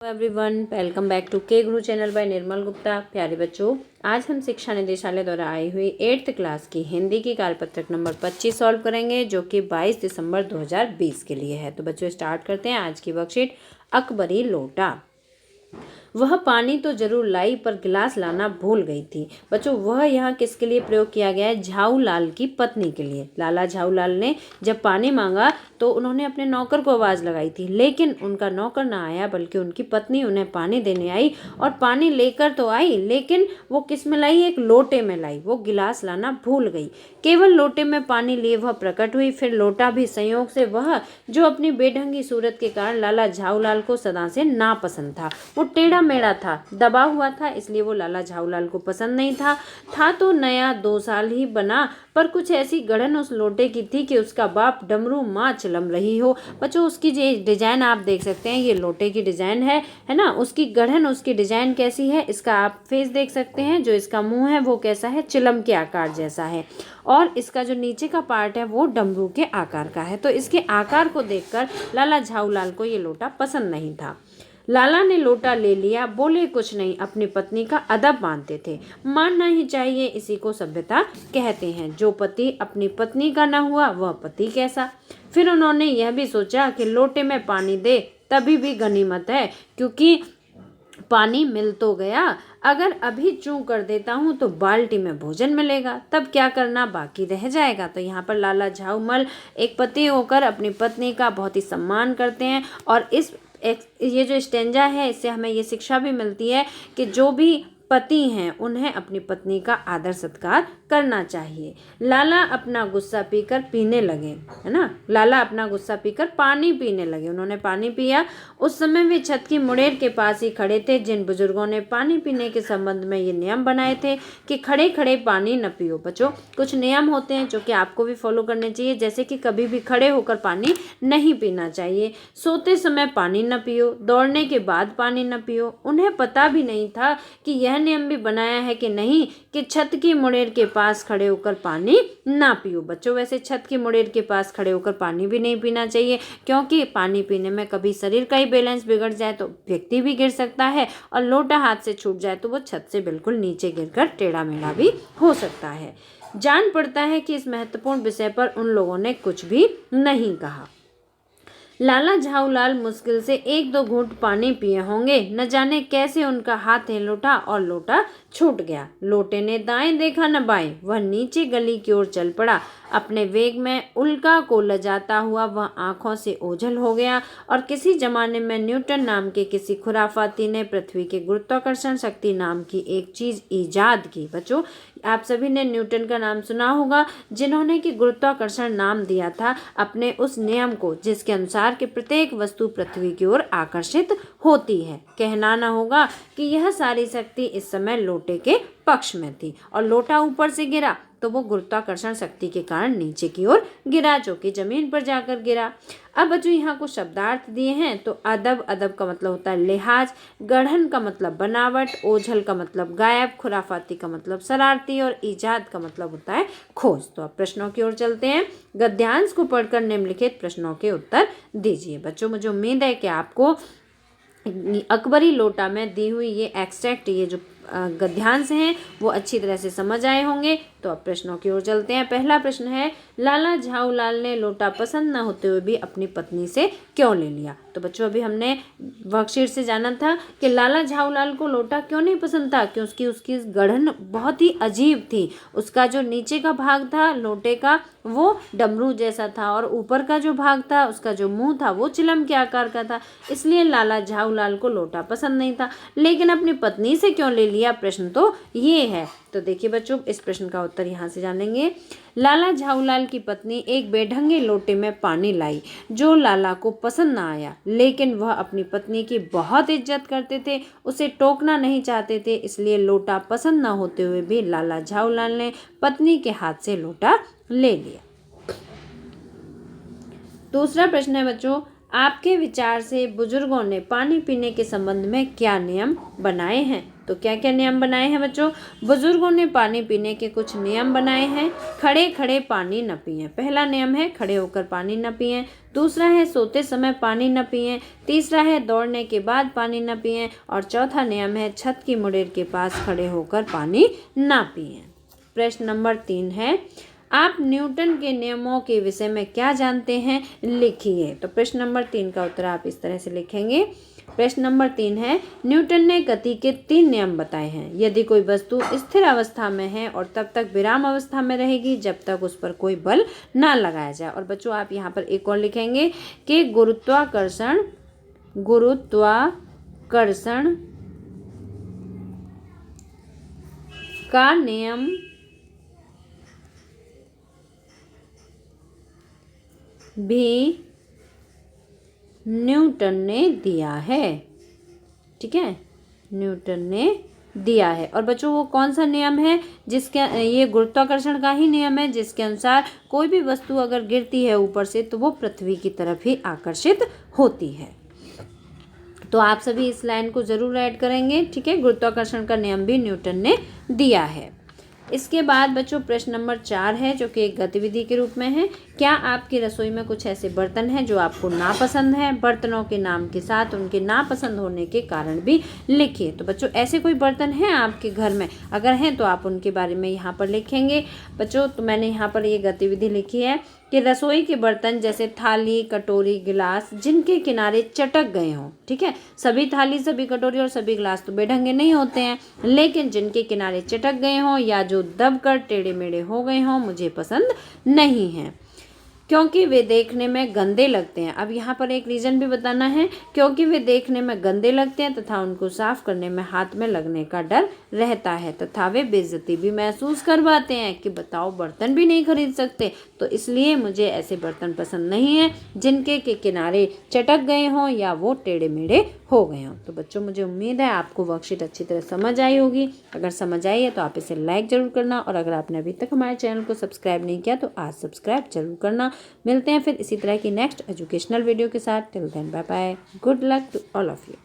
Everyone, welcome back to के गुरु channel bye निर्मल गुप्ता। प्यारे बच्चों, आज हम शिक्षा निदेशालय द्वारा आई हुई 8th क्लास की हिंदी की कार्यपत्रक नंबर 25 सॉल्व करेंगे, जो कि 22 दिसंबर 2020 के लिए है। तो बच्चों स्टार्ट करते हैं आज की वर्कशीट। अकबरी लोटा। वह पानी तो जरूर लाई पर गिलास लाना भूल गई थी। बच्चों, वह यहाँ किसके लिए प्रयोग किया गया है? झाऊलाल की पत्नी के लिए। लाला झाऊलाल ने जब पानी मांगा तो उन्होंने अपने नौकर को आवाज लगाई थी, लेकिन उनका नौकर ना आया बल्कि उनकी पत्नी उन्हें पानी देने आई। और पानी लेकर तो आई, लेकिन वो किस में लाई? एक लोटे में लाई। वो गिलास लाना भूल गई। केवल लोटे में पानी लिए वह प्रकट हुई। फिर लोटा भी संयोग से वह जो अपनी बेढंगी सूरत के कारण लाला झाऊलाल को सदा से नापसंद था। वो टेढ़ा मेढ़ा था, दबा हुआ था, इसलिए वो लाला झाऊलाल को पसंद नहीं था तो नया 2 साल ही बना, पर कुछ ऐसी गढ़न उस लोटे की थी कि उसका बाप डमरू माँ चिलम रही हो। बच्चों, उसकी जो डिजाइन आप देख सकते हैं, ये लोटे की डिजाइन है ना। उसकी गढ़न, उसकी डिजाइन कैसी है, इसका आप फेस देख सकते हैं। जो इसका मुंह है वो कैसा है? चिलम के आकार जैसा है। और इसका जो नीचे का पार्ट है वो डमरू के आकार का है। तो इसके आकार को देखकर लाला झाऊलाल को ये लोटा पसंद नहीं था। लाला ने लोटा ले लिया, बोले कुछ नहीं, अपनी पत्नी का अदब मानते थे। मानना ही चाहिए, इसी को सभ्यता कहते हैं। जो पति अपनी पत्नी का न हुआ वह पति कैसा। फिर उन्होंने यह भी सोचा कि लोटे में पानी दे तभी भी गनीमत है, क्योंकि पानी मिल तो गया। अगर अभी चूं कर देता हूँ तो बाल्टी में भोजन मिलेगा, तब क्या करना बाकी रह जाएगा। तो यहाँ पर लाला झाऊमल एक पति होकर अपनी पत्नी का बहुत ही सम्मान करते हैं। और ये जो स्टेंजा है, इससे हमें ये शिक्षा भी मिलती है कि जो भी पति हैं उन्हें अपनी पत्नी का आदर सत्कार करना चाहिए। लाला अपना गुस्सा पीकर पीने लगे, है ना। लाला अपना गुस्सा पीकर पानी पीने लगे। उन्होंने पानी पिया। उस समय वे छत की मुड़ेर के पास ही खड़े थे। जिन बुजुर्गों ने पानी पीने के संबंध में ये नियम बनाए थे कि खड़े खड़े पानी न पियो। बच्चों, कुछ नियम होते हैं जो कि आपको भी फॉलो करने चाहिए, जैसे कि कभी भी खड़े होकर पानी नहीं पीना चाहिए, सोते समय पानी न पियो, दौड़ने के बाद पानी न पियो। उन्हें पता भी नहीं था कि यह नियम भी बनाया है कि नहीं कि छत की मुड़ेर के पास खड़े होकर पानी ना पियो। बच्चों, वैसे छत की मुड़ेर के पास खड़े होकर पानी भी नहीं पीना चाहिए, क्योंकि पानी पीने में कभी शरीर का ही बैलेंस बिगड़ जाए तो व्यक्ति भी गिर सकता है, और लोटा हाथ से छूट जाए तो वो छत से बिल्कुल नीचे गिरकर टेढ़ा मेढ़ा भी हो सकता है। जान पड़ता है कि इस महत्वपूर्ण विषय पर उन लोगों ने कुछ भी नहीं कहा। लाला झाऊलाल मुश्किल से 1-2 घूंट पानी पिए होंगे। न जाने कैसे उनका हाथ हिल उठा और लोटा छूट गया। लोटे ने दाएं देखा न बाएं, वह नीचे गली की ओर चल पड़ा। अपने वेग में उल्का को लजाता हुआ वह आंखों से ओझल हो गया। और किसी जमाने में न्यूटन नाम के किसी खुराफाती ने पृथ्वी के गुरुत्वाकर्षण शक्ति नाम की एक चीज ईजाद की। बच्चों, आप सभी ने न्यूटन का नाम सुना होगा, जिन्होंने कि गुरुत्वाकर्षण नाम दिया था अपने उस नियम को, जिसके अनुसार कि प्रत्येक वस्तु पृथ्वी की ओर आकर्षित होती है। कहना न होगा कि यह सारी शक्ति इस समय लोटे के पक्ष में थी, और लोटा ऊपर से गिरा तो वो गुरुत्वाकर्षण शक्ति के कारण नीचे की ओर गिरा, जो कि जमीन पर जाकर गिरा। अब बच्चों, यहाँ कुछ शब्दार्थ दिए हैं। तो अदब, अदब का मतलब होता है लिहाज, गढ़न का मतलब बनावट, ओझल का मतलब गायब, खुराफाती का मतलब शरारती, और ईजाद का मतलब होता है खोज। तो अब प्रश्नों की ओर चलते हैं। गद्यांश को पढ़कर निम्नलिखित प्रश्नों के उत्तर दीजिए। बच्चों, मुझे उम्मीद है कि आपको अकबरी लोटा में दी हुई ये एक्सट्रैक्ट, ये जो गद्यांश हैं वो अच्छी तरह से समझ आए होंगे। तो अब प्रश्नों की ओर चलते हैं। पहला प्रश्न है, लाला झाऊलाल ने लोटा पसंद न होते हुए भी अपनी पत्नी से क्यों ले लिया? तो बच्चों, अभी हमने वर्कशीट से जाना था कि लाला झाऊलाल को लोटा क्यों नहीं पसंद था, क्योंकि उसकी गढ़न बहुत ही अजीब थी। उसका जो नीचे का भाग था लोटे का वो डमरू जैसा था, और ऊपर का जो भाग था, उसका जो मुंह था वो चिलम के आकार का था, इसलिए लाला झाऊलाल को लोटा पसंद नहीं था। लेकिन अपनी पत्नी से क्यों ले लिया, प्रश्न तो ये है। तो देखिए बच्चों, इस प्रश्न का उत्तर यहाँ से जानेंगे। लाला झाऊलाल की पत्नी एक बेढंगे लोटे में पानी लाई, जो लाला को पसंद ना आया, लेकिन वह अपनी पत्नी की बहुत इज्जत करते थे, उसे टोकना नहीं चाहते थे, इसलिए लोटा पसंद ना होते हुए भी लाला झाऊलाल ने पत्नी के हाथ से लोटा ले लिया। दूसरा प्रश्न है बच्चों, आपके विचार से बुजुर्गों ने पानी पीने के संबंध में क्या नियम बनाए हैं? तो क्या क्या नियम बनाए हैं बच्चों? बुजुर्गों ने पानी पीने के कुछ नियम बनाए हैं। खड़े खड़े पानी न पिएं। पहला नियम है खड़े होकर पानी न पिएं। दूसरा है सोते समय पानी न पिएं। तीसरा है दौड़ने के बाद पानी न पिएं। और चौथा नियम है छत की मुड़ेर के पास खड़े होकर पानी न पिएं। प्रश्न नंबर 3 है, आप न्यूटन के नियमों के विषय में क्या जानते हैं? लिखिए। तो प्रश्न नंबर 3 का उत्तर आप इस तरह से लिखेंगे। प्रश्न नंबर 3 है, न्यूटन ने गति के 3 नियम बताए हैं। यदि कोई वस्तु स्थिर अवस्था में है और तब तक विराम अवस्था में रहेगी जब तक उस पर कोई बल ना लगाया जाए। और बच्चों आप यहाँ पर एक और लिखेंगे कि गुरुत्वाकर्षण का नियम भी न्यूटन ने दिया है। ठीक है, न्यूटन ने दिया है। और बच्चों वो कौन सा नियम है? जिसके ये गुरुत्वाकर्षण का ही नियम है जिसके अनुसार कोई भी वस्तु अगर गिरती है ऊपर से तो वो पृथ्वी की तरफ ही आकर्षित होती है। तो आप सभी इस लाइन को जरूर ऐड करेंगे। ठीक है, गुरुत्वाकर्षण का नियम भी न्यूटन ने दिया है। इसके बाद बच्चों प्रश्न नंबर 4 है जो कि एक गतिविधि के रूप में है। क्या आपकी रसोई में कुछ ऐसे बर्तन हैं जो आपको नापसंद हैं? बर्तनों के नाम के साथ उनके नापसंद होने के कारण भी लिखिए। तो बच्चों ऐसे कोई बर्तन हैं आपके घर में? अगर हैं तो आप उनके बारे में यहाँ पर लिखेंगे। बच्चों तो मैंने यहाँ पर ये गतिविधि लिखी है कि रसोई के बर्तन जैसे थाली, कटोरी, गिलास जिनके किनारे चटक गए हों। ठीक है, सभी थाली, सभी कटोरी और सभी गिलास तो बेढंगे नहीं होते हैं, लेकिन जिनके किनारे चटक गए हों या जो दबकर टेढ़े मेढ़े हो गए हों मुझे पसंद नहीं हैं, क्योंकि वे देखने में गंदे लगते हैं। अब यहाँ पर एक रीज़न भी बताना है, क्योंकि वे देखने में गंदे लगते हैं तथा उनको साफ करने में हाथ में लगने का डर रहता है तथा वे बेइज्जती भी महसूस करवाते हैं कि बताओ बर्तन भी नहीं खरीद सकते। तो इसलिए मुझे ऐसे बर्तन पसंद नहीं है जिनके के किनारे चटक गए हों या वो टेढ़े मेढ़े हो गए हों। तो बच्चों मुझे उम्मीद है आपको वर्कशीट अच्छी तरह समझ आई होगी। अगर समझ आई है तो आप इसे लाइक ज़रूर करना, और अगर आपने अभी तक हमारे चैनल को सब्सक्राइब नहीं किया तो आज सब्सक्राइब जरूर करना। मिलते हैं फिर इसी तरह की नेक्स्ट एजुकेशनल वीडियो के साथ। Till then bye bye, good luck to all of you.